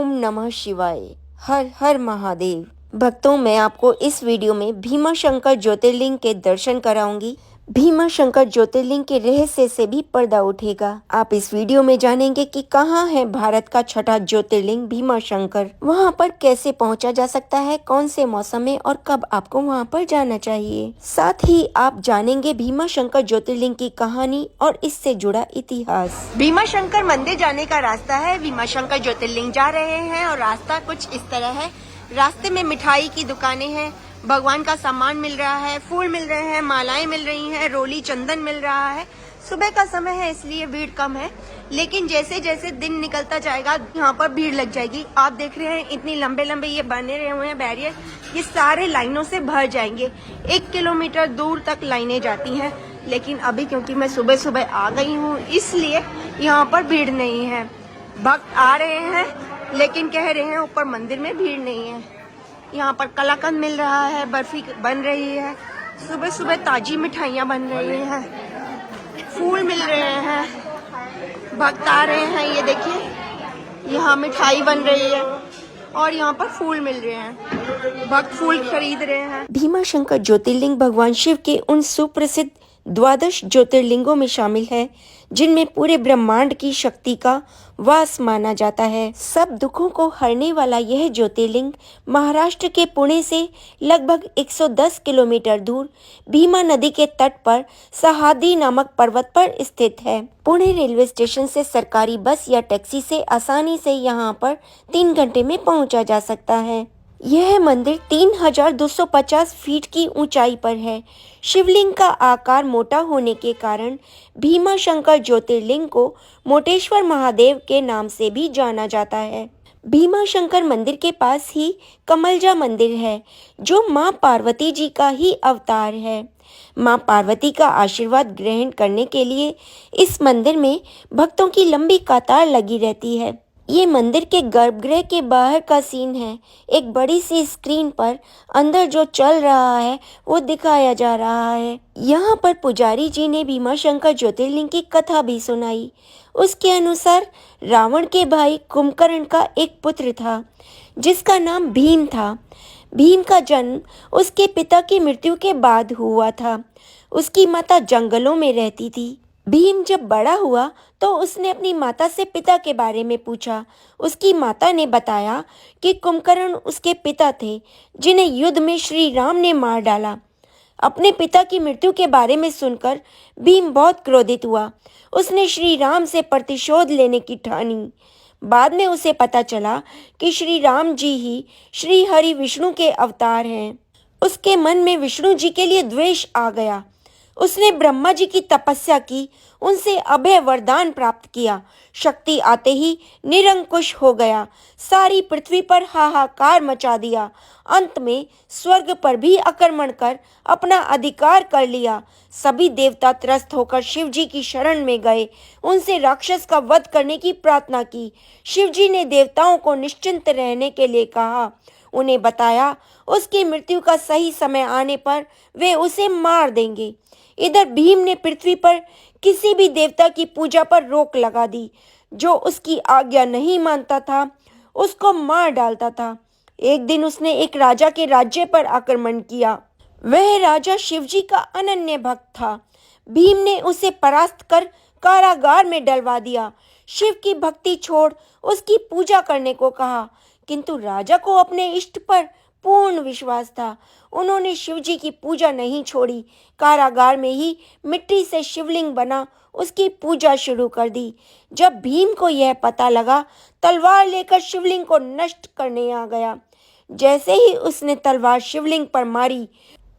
ओम नमः शिवाय। हर हर महादेव। भक्तों, मैं आपको इस वीडियो में भीमाशंकर ज्योतिर्लिंग के दर्शन कराऊंगी। भीमाशंकर ज्योतिर्लिंग के रहस्य से भी पर्दा उठेगा। आप इस वीडियो में जानेंगे कि कहाँ है भारत का छठा ज्योतिर्लिंग भीमाशंकर, वहाँ पर कैसे पहुँचा जा सकता है, कौन से मौसम में और कब आपको वहाँ पर जाना चाहिए। साथ ही आप जानेंगे भीमाशंकर ज्योतिर्लिंग की कहानी और इससे जुड़ा इतिहास। भीमाशंकर मंदिर जाने का रास्ता है। भीमाशंकर ज्योतिर्लिंग जा रहे हैं और रास्ता कुछ इस तरह है। रास्ते में मिठाई की दुकानें हैं, भगवान का सामान मिल रहा है, फूल मिल रहे हैं, मालाएं मिल रही हैं, रोली चंदन मिल रहा है। सुबह का समय है इसलिए भीड़ कम है, लेकिन जैसे जैसे दिन निकलता जाएगा यहाँ पर भीड़ लग जाएगी। आप देख रहे हैं इतनी लंबे लंबे ये बने रहे हुए हैं बैरियर, ये सारे लाइनों से भर जाएंगे। 1 किलोमीटर दूर तक लाइनें जाती हैं, लेकिन अभी क्योंकि मैं सुबह सुबह आ गई हूँ इसलिए यहाँ पर भीड़ नहीं है। भक्त आ रहे हैं लेकिन कह रहे हैं ऊपर मंदिर में भीड़ नहीं है। यहाँ पर कलाकंद मिल रहा है, बर्फी बन रही है, सुबह सुबह ताजी मिठाइयाँ बन रही हैं, फूल मिल रहे हैं, भक्त आ रहे हैं। ये देखिए यहाँ मिठाई बन रही है और यहाँ पर फूल मिल रहे हैं, भक्त फूल खरीद रहे हैं। भीमाशंकर ज्योतिर्लिंग भगवान शिव के उन सुप्रसिद्ध द्वादश ज्योतिर्लिंगों में शामिल है जिनमें पूरे ब्रह्मांड की शक्ति का वास माना जाता है। सब दुखों को हरने वाला यह ज्योतिर्लिंग महाराष्ट्र के पुणे से लगभग 110 किलोमीटर दूर भीमा नदी के तट पर सह्याद्री नामक पर्वत पर स्थित है। पुणे रेलवे स्टेशन से सरकारी बस या टैक्सी से आसानी से यहाँ पर 3 घंटे में पहुँचा जा सकता है। यह मंदिर 3250 फीट की ऊंचाई पर है। शिवलिंग का आकार मोटा होने के कारण भीमाशंकर ज्योतिर्लिंग को मोटेश्वर महादेव के नाम से भी जाना जाता है। भीमाशंकर मंदिर के पास ही कमलजा मंदिर है, जो मां पार्वती जी का ही अवतार है। मां पार्वती का आशीर्वाद ग्रहण करने के लिए इस मंदिर में भक्तों की लंबी कतार लगी रहती है। ये मंदिर के गर्भगृह के बाहर का सीन है। एक बड़ी सी स्क्रीन पर अंदर जो चल रहा है वो दिखाया जा रहा है। यहाँ पर पुजारी जी ने भीमाशंकर ज्योतिर्लिंग की कथा भी सुनाई। उसके अनुसार रावण के भाई कुंभकर्ण का एक पुत्र था जिसका नाम भीम था। भीम का जन्म उसके पिता की मृत्यु के बाद हुआ था। उसकी माता जंगलों में रहती थी। भीम जब बड़ा हुआ तो उसने अपनी माता से पिता के बारे में पूछा। उसकी माता ने बताया कि कुंभकर्ण उसके पिता थे जिन्हें युद्ध में श्री राम ने मार डाला। अपने पिता की मृत्यु के बारे में सुनकर भीम बहुत क्रोधित हुआ। उसने श्री राम से प्रतिशोध लेने की ठानी। बाद में उसे पता चला कि श्री राम जी ही श्री हरि विष्णु के अवतार हैं। उसके मन में विष्णु जी के लिए द्वेष आ गया। उसने ब्रह्मा जी की तपस्या की, उनसे अभय वरदान प्राप्त किया। शक्ति आते ही निरंकुश हो गया, सारी पृथ्वी पर हाहाकार मचा दिया। अंत में स्वर्ग पर भी आक्रमण कर अपना अधिकार कर लिया। सभी देवता त्रस्त होकर शिव जी की शरण में गए, उनसे राक्षस का वध करने की प्रार्थना की। शिव जी ने देवताओं को निश्चिंत रहने के लिए कहा। उन्हें बताया उसकी मृत्यु का सही समय आने पर वे उसे मार देंगे। इधर भीम ने पृथ्वी पर किसी भी देवता की पूजा पर रोक लगा दी। जो उसकी आज्ञा नहीं मानता था उसको मार डालता था। एक दिन उसने एक राजा के राज्य पर आक्रमण किया। वह राजा शिवजी का अनन्य भक्त था। भीम ने उसे परास्त कर कारागार में डलवा दिया। शिव की भक्ति छोड़ उसकी पूजा करने को कहा, किंतु राजा को अपने इष्ट पर पूर्ण विश्वास था। उन्होंने शिवजी की पूजा नहीं छोड़ी। कारागार में ही मिट्टी से शिवलिंग बना उसकी पूजा शुरू कर दी। जब भीम को यह पता लगा, तलवार लेकर शिवलिंग को नष्ट करने आ गया। जैसे ही उसने तलवार शिवलिंग पर मारी,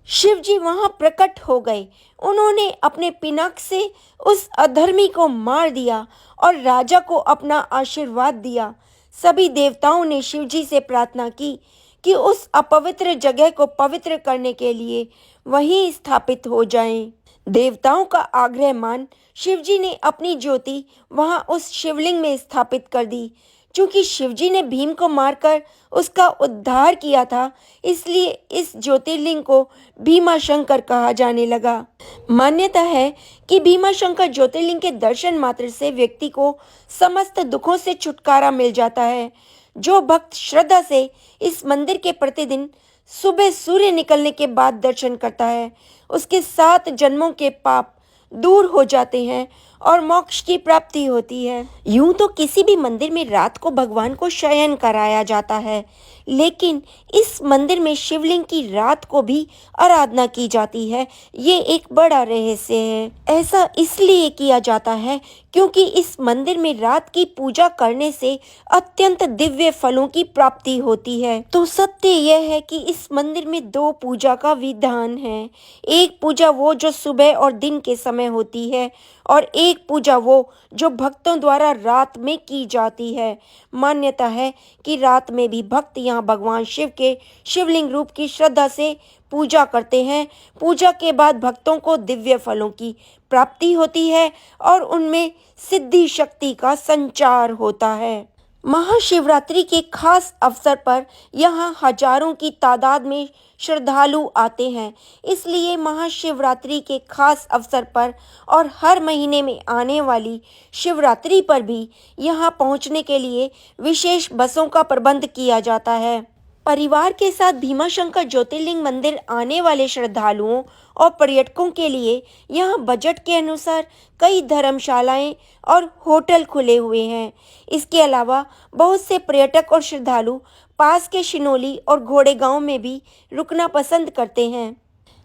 शिवजी वहां प्रकट हो गए। उन्होंने अपने पिनाक से उस अधर्मी को मार दिया और राजा को अपना आशीर्वाद दिया। सभी देवताओं ने शिवजी से प्रार्थना की कि उस अपवित्र जगह को पवित्र करने के लिए वहीं स्थापित हो जाएं। देवताओं का आग्रह मान शिवजी ने अपनी ज्योति वहां उस शिवलिंग में स्थापित कर दी। चूंकि शिवजी ने भीम को मारकर उसका उद्धार किया था, इसलिए इस ज्योतिर्लिंग को भीमाशंकर कहा जाने लगा। मान्यता है कि भीमाशंकर ज्योतिर्लिंग के दर्शन मात्र से व्यक्ति को समस्त दुखों से छुटकारा मिल जाता है। जो भक्त श्रद्धा से इस मंदिर के प्रतिदिन सुबह सूर्य निकलने के बाद दर्शन करता है, उसके 7 जन्मों के पाप दूर हो जाते हैं और मोक्ष की प्राप्ति होती है। यूं तो किसी भी मंदिर में रात को भगवान को शयन कराया जाता है, लेकिन इस मंदिर में शिवलिंग की रात को भी आराधना की जाती है। ये एक बड़ा रहस्य है। ऐसा इसलिए किया जाता है क्योंकि इस मंदिर में रात की पूजा करने से अत्यंत दिव्य फलों की प्राप्ति होती है। तो सत्य यह है कि इस मंदिर में 2 पूजा का विधान है। एक पूजा वो जो सुबह और दिन के समय होती है और एक पूजा वो जो भक्तों द्वारा रात में की जाती है। मान्यता है कि रात में भी भक्त यहाँ भगवान शिव के शिवलिंग रूप की श्रद्धा से पूजा करते हैं। पूजा के बाद भक्तों को दिव्य फलों की प्राप्ति होती है और उनमें सिद्धि शक्ति का संचार होता है। महाशिवरात्रि के खास अवसर पर यहाँ हजारों की तादाद में श्रद्धालु आते हैं। इसलिए महाशिवरात्रि के खास अवसर पर और हर महीने में आने वाली शिवरात्रि पर भी यहाँ पहुँचने के लिए विशेष बसों का प्रबंध किया जाता है। परिवार के साथ भीमाशंकर ज्योतिर्लिंग मंदिर आने वाले श्रद्धालुओं और पर्यटकों के लिए यहाँ बजट के अनुसार कई धर्मशालाएं और होटल खुले हुए हैं। इसके अलावा बहुत से पर्यटक और श्रद्धालु पास के शिनोली और घोड़ेगांव में भी रुकना पसंद करते हैं।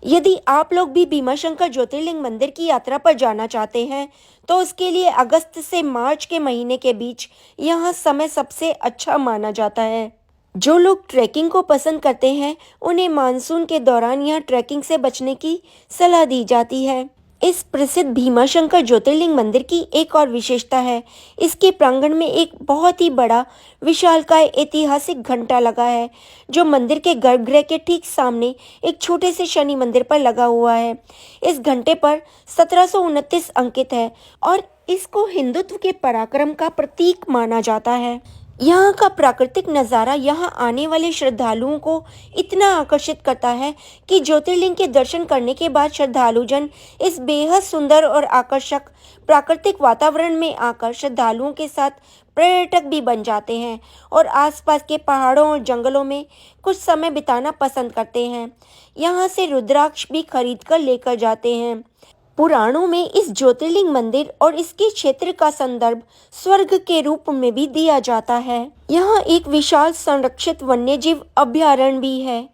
यदि आप लोग भी भीमाशंकर ज्योतिर्लिंग मंदिर की यात्रा पर जाना चाहते हैं तो उसके लिए अगस्त से मार्च के महीने के बीच यहाँ समय सबसे अच्छा माना जाता है। जो लोग ट्रैकिंग को पसंद करते हैं उन्हें मानसून के दौरान यहाँ ट्रैकिंग से बचने की सलाह दी जाती है। इस प्रसिद्ध भीमाशंकर ज्योतिर्लिंग मंदिर की एक और विशेषता है, इसके प्रांगण में एक बहुत ही बड़ा विशालकाय ऐतिहासिक घंटा लगा है जो मंदिर के गर्भगृह के ठीक सामने एक छोटे से शनि मंदिर पर लगा हुआ है। इस घंटे पर 1729 अंकित है और इसको हिंदुत्व के पराक्रम का प्रतीक माना जाता है। यहाँ का प्राकृतिक नज़ारा यहाँ आने वाले श्रद्धालुओं को इतना आकर्षित करता है कि ज्योतिर्लिंग के दर्शन करने के बाद श्रद्धालुजन इस बेहद सुंदर और आकर्षक प्राकृतिक वातावरण में आकर श्रद्धालुओं के साथ पर्यटक भी बन जाते हैं और आसपास के पहाड़ों और जंगलों में कुछ समय बिताना पसंद करते हैं। यहाँ से रुद्राक्ष भी खरीद कर लेकर जाते हैं। पुराणों में इस ज्योतिर्लिंग मंदिर और इसके क्षेत्र का संदर्भ स्वर्ग के रूप में भी दिया जाता है। यहाँ एक विशाल संरक्षित वन्यजीव अभयारण्य भी है।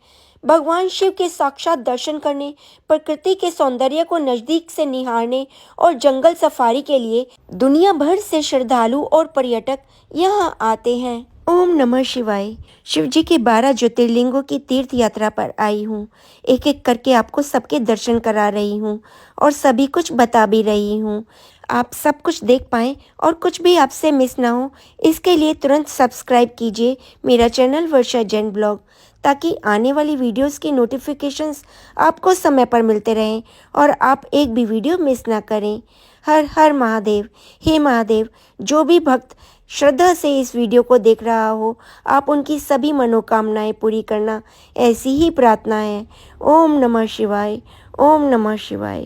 भगवान शिव के साक्षात दर्शन करने, प्रकृति के सौंदर्य को नज़दीक से निहारने और जंगल सफारी के लिए दुनिया भर से श्रद्धालु और पर्यटक यहाँ आते हैं। ओम नमः शिवाय। शिव जी के 12 ज्योतिर्लिंगों की तीर्थ यात्रा पर आई हूँ। एक एक करके आपको सबके दर्शन करा रही हूँ और सभी कुछ बता भी रही हूँ। आप सब कुछ देख पाएँ और कुछ भी आपसे मिस ना हो, इसके लिए तुरंत सब्सक्राइब कीजिए मेरा चैनल वर्षा जैन ब्लॉग, ताकि आने वाली वीडियोस की नोटिफिकेशंस आपको समय पर मिलते रहें और आप एक भी वीडियो मिस ना करें। हर हर महादेव। हे महादेव, जो भी भक्त श्रद्धा से इस वीडियो को देख रहा हो, आप उनकी सभी मनोकामनाएं पूरी करना, ऐसी ही प्रार्थना है। ओम नमः शिवाय। ओम नमः शिवाय।